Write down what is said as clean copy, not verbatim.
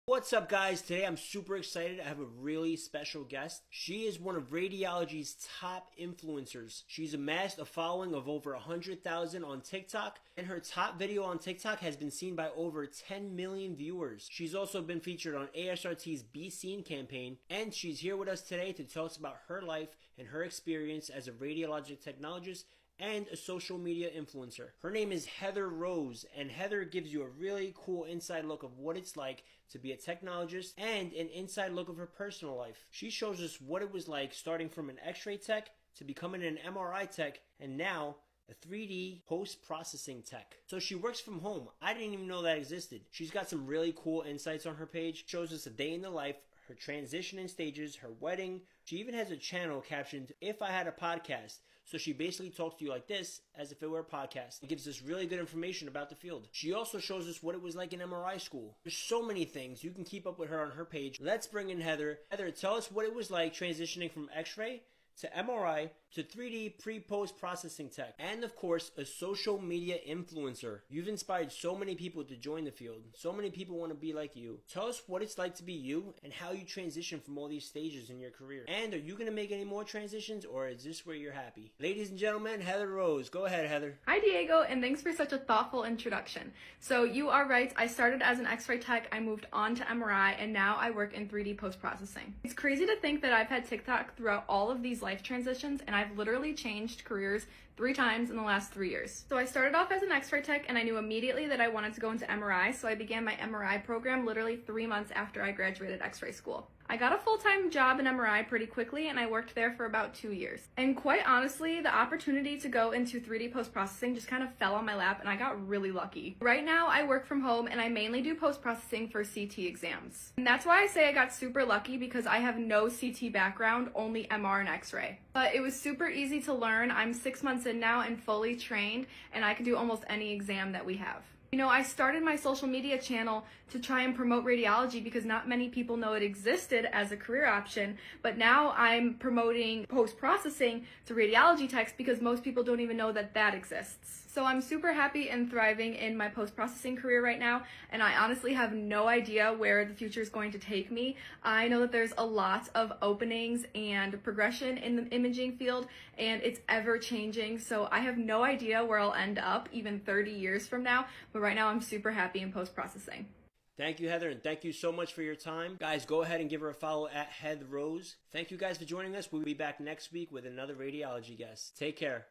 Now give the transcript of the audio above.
What's up, guys? Today I'm super excited. I have a really special guest. She is one of radiology's top influencers. She's amassed a following of over 100,000 on TikTok, and her top video on TikTok has been seen by over 10 million viewers. She's also been featured on ASRT's Be Seen campaign, and she's here with us today to tell us about her life and her experience as a radiologic technologist and a social media influencer. Her name is Heather Rose, and Heather gives you a really cool inside look of what it's like to be a technologist and an inside look of her personal life. She shows us what it was like starting from an x-ray tech to becoming an MRI tech and now a 3D post-processing tech. So she works from home. I didn't even know that existed. She's got some really cool insights on her page. Shows us a day in the life, her transition in stages, her wedding. She even has a channel captioned, "If I Had a Podcast." So she basically talks to you like this, as if it were a podcast. It gives us really good information about the field. She also shows us what it was like in MRI school. There's so many things. You can keep up with her on her page. Let's bring in Heather. Heather, tell us what it was like transitioning from x-ray to MRI to 3D pre-post processing tech, and of course a social media influencer. You've inspired so many people to join the field. So many people want to be like you. Tell us what it's like to be you and how you transition from all these stages in your career. And are you going to make any more transitions, or is this where you're happy? Ladies and gentlemen, Heather Rose. Go ahead, Heather. Hi Diego, and thanks for such a thoughtful introduction. So you are right, I started as an x-ray tech, I moved on to MRI, and now I work in 3D post-processing. It's crazy to think that I've had TikTok throughout all of these life transitions, and I've literally changed careers 3 times in the last 3 years. So I started off as an x-ray tech, and I knew immediately that I wanted to go into MRI, so I began my MRI program literally 3 months after I graduated x-ray school. I got a full-time job in MRI pretty quickly, and I worked there for about 2 years. And quite honestly, the opportunity to go into 3D post-processing just kind of fell on my lap, and I got really lucky. Right now, I work from home, and I mainly do post-processing for CT exams. And that's why I say I got super lucky, because I have no CT background, only MR and x-ray. But it was super easy to learn. I'm 6 months in now and fully trained, and I can do almost any exam that we have. You know, I started my social media channel to try and promote radiology because not many people know it existed as a career option, but now I'm promoting post-processing to radiology techs because most people don't even know that that exists. So I'm super happy and thriving in my post-processing career right now, and I honestly have no idea where the future is going to take me. I know that there's a lot of openings and progression in the imaging field, and it's ever changing, so I have no idea where I'll end up even 30 years from now, but right now I'm super happy in post-processing. Thank you, Heather, and thank you so much for your time. Guys, go ahead and give her a follow at Heather Rose. Thank you guys for joining us. We'll be back next week with another radiology guest. Take care.